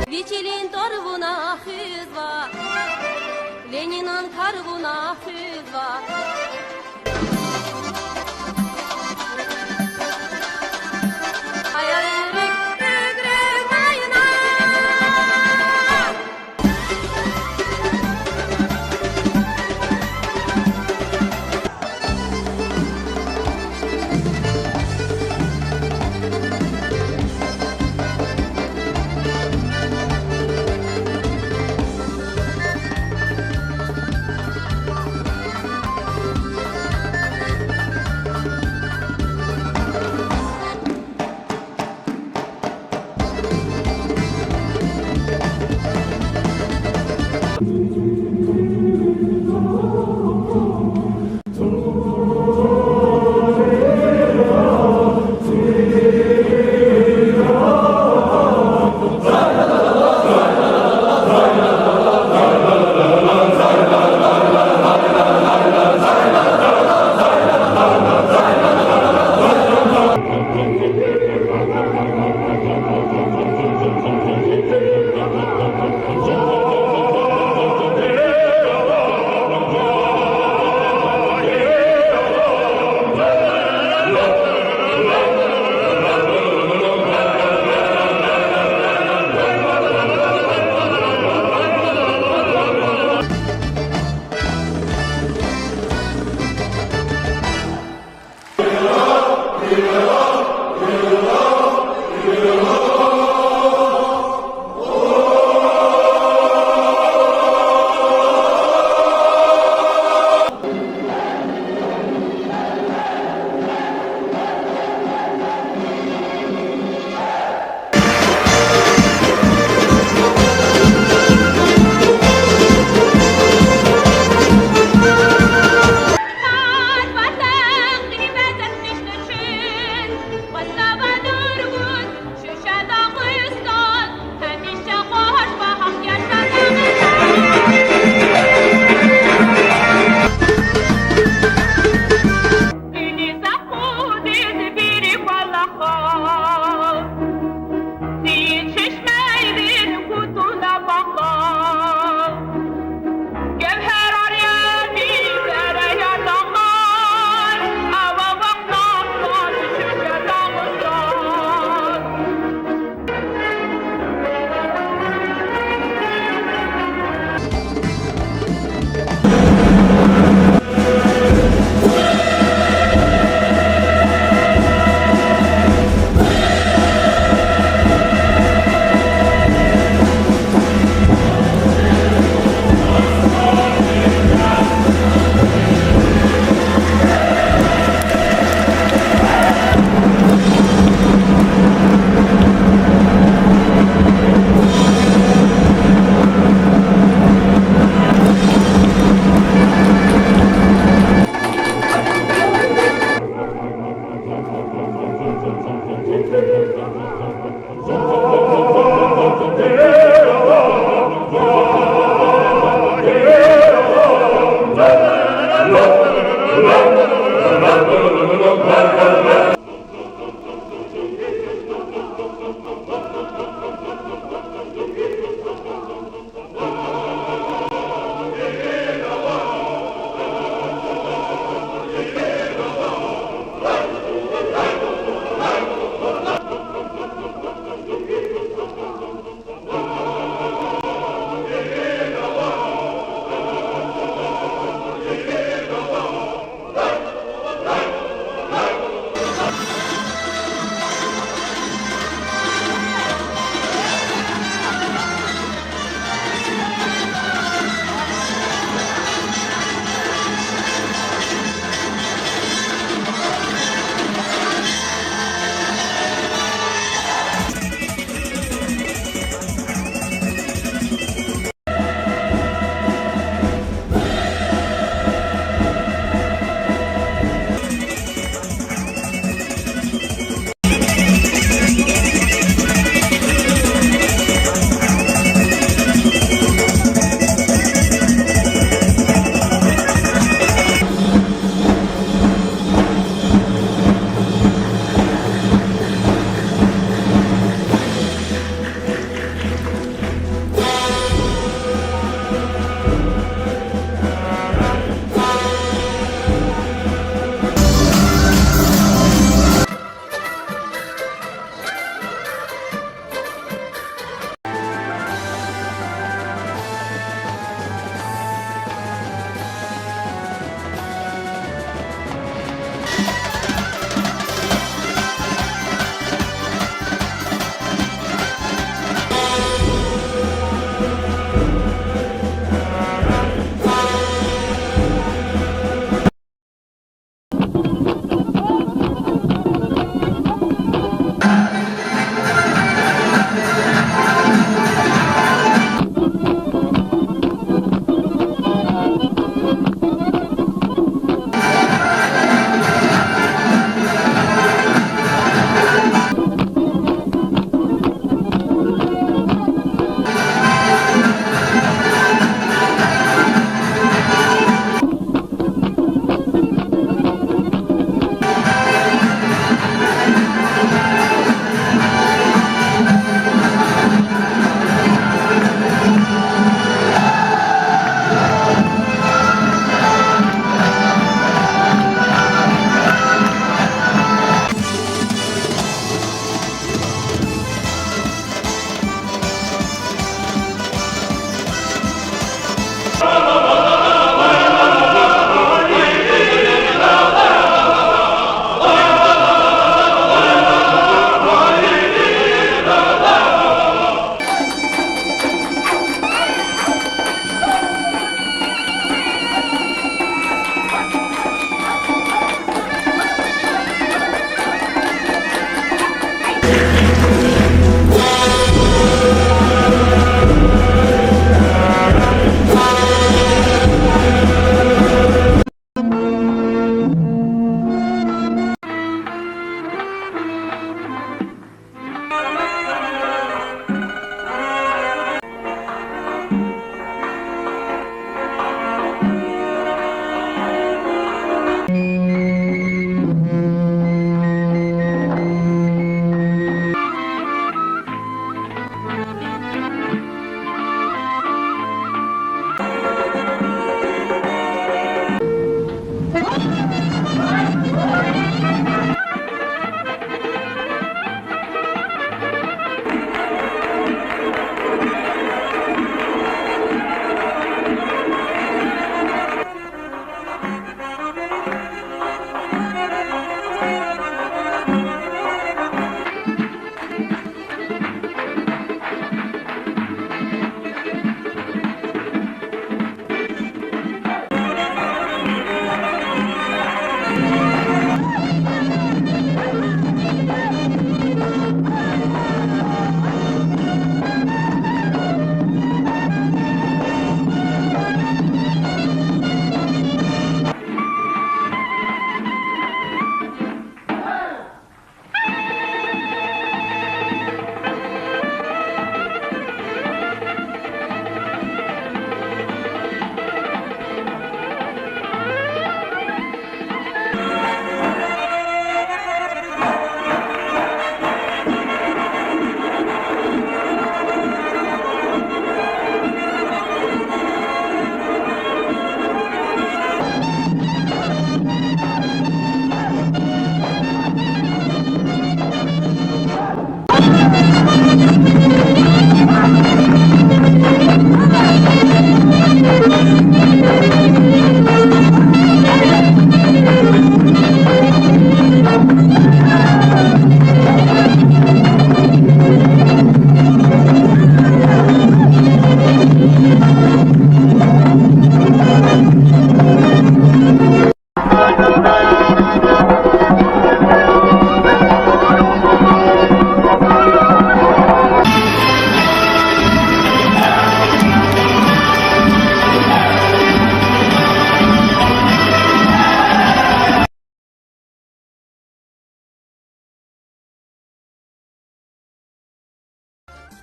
Вичилин торгуна хызва, Ленинан каргуна хызва.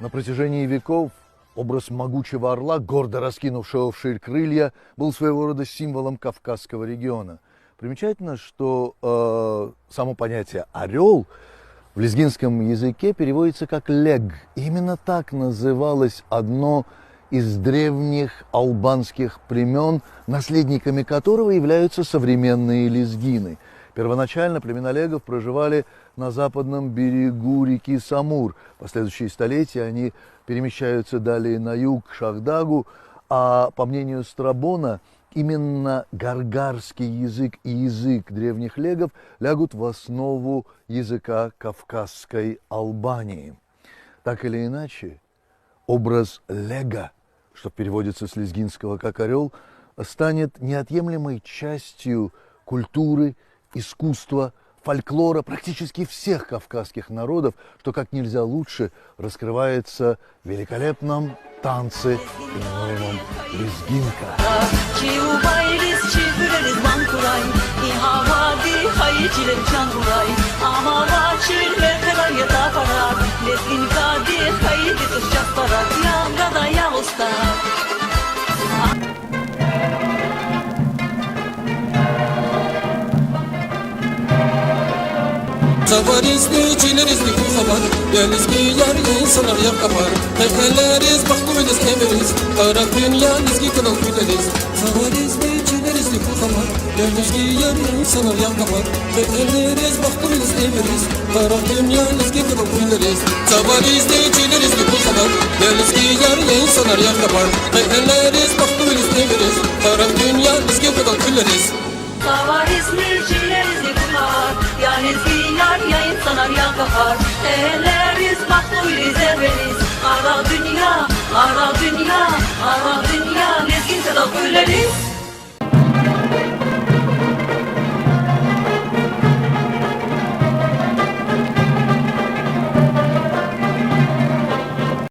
На протяжении веков образ могучего орла, гордо раскинувшего вширь крылья, был своего рода символом Кавказского региона. Примечательно, что само понятие «орел» в лезгинском языке переводится как «лег». Именно так называлось одно из древних албанских племен, наследниками которого являются современные лезгины. Первоначально племена легов проживали на западном берегу реки Самур. В последующие столетия они перемещаются далее на юг, к Шахдагу, а по мнению Страбона, именно гаргарский язык и язык древних легов лягут в основу языка Кавказской Албании. Так или иначе, образ лега, что переводится с лезгинского как «орел», станет неотъемлемой частью культуры, искусства, фольклора практически всех кавказских народов, что как нельзя лучше раскрывается в великолепном танце, именуемом лезгинка. Zavarızlı, çilerizli kuhabar, Yalizgi yar insanlar yakapar. Tekeleriz, bakmıyız emiriz, Arap dünya lizgi kadar güderiz. Zavarızlı, çilerizli kuhabar, Yalizgi yar insanlar yakapar. Tekeleriz, bakmıyız emiriz, Arap dünya lizgi kadar güderiz. Zavarızlı, çilerizli kuhabar, Yalizgi yar insanlar yakapar. Tekeleriz, bakmıyız emiriz, Arap dünya lizgi kadar güderiz. Savarizli, çilerizli kuhabar, ya lezgiler ya insanlar ya kapar. Elleriz makluyuz evveliz, ara dünya, ara dünya, ara dünya, lezgin kadar gülleriz.